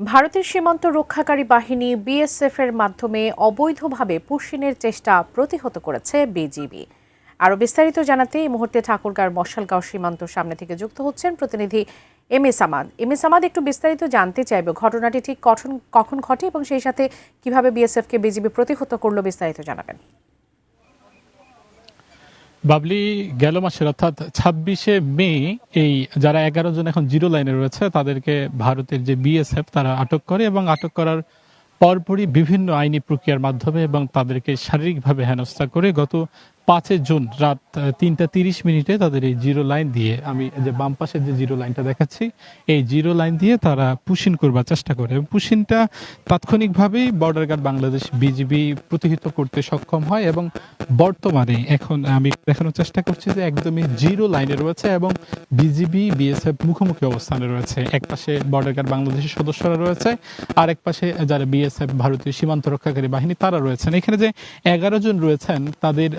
ভারতের সীমান্ত রক্ষাকারী বাহিনী বিএসএফ এর মাধ্যমে অবৈধভাবে পুশিনের চেষ্টা প্রতিহত করেছে বিজিবি। আরও বিস্তারিত জানাতে এই মুহূর্তে ঠাকুরগাঁও মশালগাঁও সীমান্ত সামনে থেকে যুক্ত হচ্ছেন প্রতিনিধি এম এ সামাদ। একটু বিস্তারিত জানতে চাইব, ঘটনাটি ঠিক কখন ঘটে এবং সেই সাথে কিভাবে বিএসএফ কে বিজিবি প্রতিহত করলো, বিস্তারিত জানাবেন। বাবলি, গেল মাসের অর্থাৎ 26শে মে এই যারা 11 জন এখন জিরো লাইনে রয়েছে তাদেরকে ভারতের যে বিএসএফ তারা আটক করে এবং আটক করার পরপরই বিভিন্ন আইনি প্রক্রিয়ার মাধ্যমে এবং তাদেরকে শারীরিকভাবে হেনস্থা করে গত 5 জুন রাত 3:30 তাদের এই জিরো লাইন দিয়ে, আমি যে বাম পাশের যে জিরো লাইনটা দেখাচ্ছি এই জিরো লাইন দিয়ে তারা পুশিন করবার চেষ্টা করে এবং পুশিনটা তাৎক্ষণিকভাবেই বর্ডার গার্ড বাংলাদেশ বিজিবি প্রতিহত করতে সক্ষম হয় এবং বর্তমানে এখন আমি দেখানোর চেষ্টা করছি যে একদমই জিরো লাইনে রয়েছে এবং বিজিবি বিএসএফ মুখোমুখি অবস্থানে রয়েছে। এক পাশে বর্ডার গার্ড বাংলাদেশের সদস্যরা রয়েছে, আর এক পাশে যারা বিএসএফ ভারতীয় সীমান্ত রক্ষাকারী বাহিনী তারা রয়েছেন। এখানে যে 11 জন রয়েছেন তাদের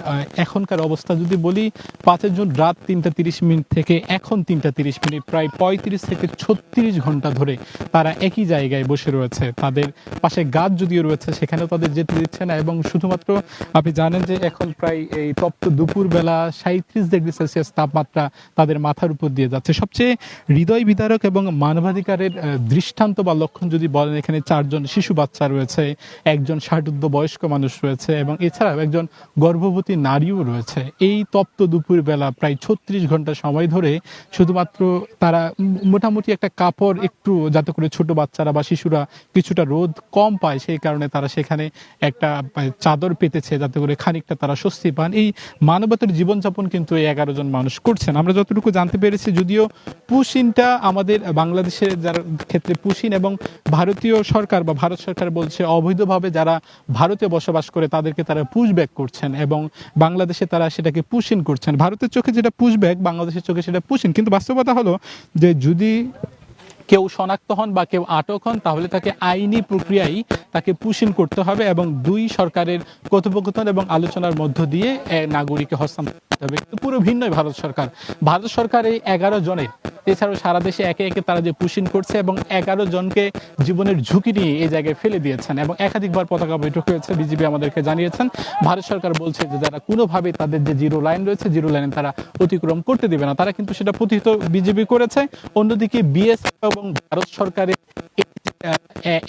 এখনকার অবস্থা যদি বলি, 5 জুন রাত 3:30 থেকে এখন 3:30, প্রায় 35 থেকে 36 ঘন্টা ধরে তারা একই জায়গায় বসে রয়েছে। তাদের পাশে গাছ যদিও রয়েছে সেখানেও তাদের যেতে দিচ্ছে না এবং শুধুমাত্র আপনি জানেন যে এখন প্রায় এই তপ্ত দুপুর বেলা 37°C তাপমাত্রা তাদের মাথার উপর দিয়ে যাচ্ছে। সবচেয়ে হৃদয় বিদারক এবং মানবাধিকারের দৃষ্টান্ত বা লক্ষণ যদি বলেন, এখানে 4 জন শিশু বাচ্চা রয়েছে, একজন 60 বয়স্ক মানুষ রয়েছে এবং এছাড়াও একজন গর্ভবতী নারীও রয়েছে। এই তপ্ত দুপুর বেলা প্রায় 36 ঘন্টা সময় ধরে শুধুমাত্র তারা মোটামুটি একটা কাপড়, একটু যাতে করে ছোট বাচ্চারা বা শিশুরা কিছুটা রোদ কম পায় সেই কারণে তারা সেখানে একটা চাদর পেতেছে যাতে করে খানিকটা তারা স্বস্তি পান। এই মানবতার জীবনযাপন কিন্তু এই 11 জন মানুষ করছেন। আমরা যতটুকু জানতে পেরেছি, যদিও পুশিনটা আমাদের বাংলাদেশের যার ক্ষেত্রে পুশিন এবং ভারতীয় সরকার বা ভারত সরকার বলছে অবৈধভাবে যারা ভারতে বসবাস করে তাদেরকে তারা পুশব্যাক করছেন এবং বাংলাদেশে তারা সেটাকে পুশিন করছেন। ভারতের চোখে যেটা পুশব্যাক, বাংলাদেশের চোখে সেটা পুশিন। কিন্তু বাস্তবতা হলো যে যদি কেউ শনাক্ত হন বা কেউ আটক হন তাহলে তাকে আইনি প্রক্রিয়ায় তাকে পুশিন করতে হবে এবং দুই সরকারের কথোপকথন এবং আলোচনার মধ্য দিয়ে নাগরিককে হস্তান্তর করতে হবে। কিন্তু পুরো ভিন্নই ভারত সরকার। ভারত সরকার এই 11 জনের, এছাড়াও সারা দেশে একে একে তারা যে পুশিন করছে এবং 11 জনকে জীবনের ঝুঁকি নিয়ে এই জায়গায় ফেলে দিয়েছেন এবং একাধিকবার পতাকা বৈঠক হয়েছে। বিজিবি আমাদেরকে জানিয়েছেন ভারত সরকার বলছে যে যারা কোনোভাবে তাদের যে জিরো লাইন রয়েছে জিরো লাইনে তারা অতিক্রম করতে দেবে না। তারা কিন্তু সেটা প্রতিহত বিজিবি করেছে। অন্যদিকে বিএসএফ এবং ভারত সরকারের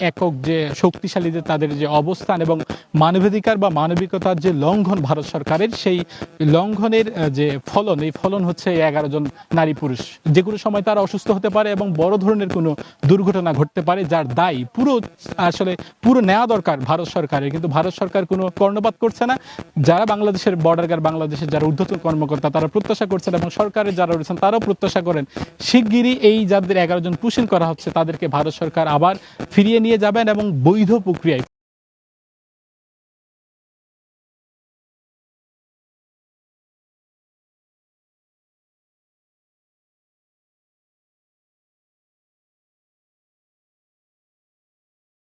একক যে শক্তিশালী যে তাদের যে অবস্থান এবং মানবাধিকার বা মানবিকতার যে লঙ্ঘন ভারত সরকারের, সেই লঙ্ঘনের যে ফলন, এই ফলন হচ্ছে 11 জন নারী পুরুষ। যে কোনো সময় তারা অসুস্থ হতে পারে এবং বড় ধরনের কোনো দুর্ঘটনা ঘটতে পারে যার দায় পুরো নেওয়া দরকার ভারত সরকারের, কিন্তু ভারত সরকার কোনো কর্ণপাত করছে না। যারা বাংলাদেশের বর্ডার গার্ড বাংলাদেশের যারা ঊর্ধ্বতন কর্মকর্তা তারা প্রত্যাশা করছেন এবং সরকারের যারা রয়েছেন তারাও প্রত্যাশা করেন শিগগিরই এই যাদের 11 জন পুশিন করা হচ্ছে তাদেরকে ভারত সরকার আবার ফিরিয়ে নিয়ে যাবেন এবং বৈধ প্রক্রিয়ায়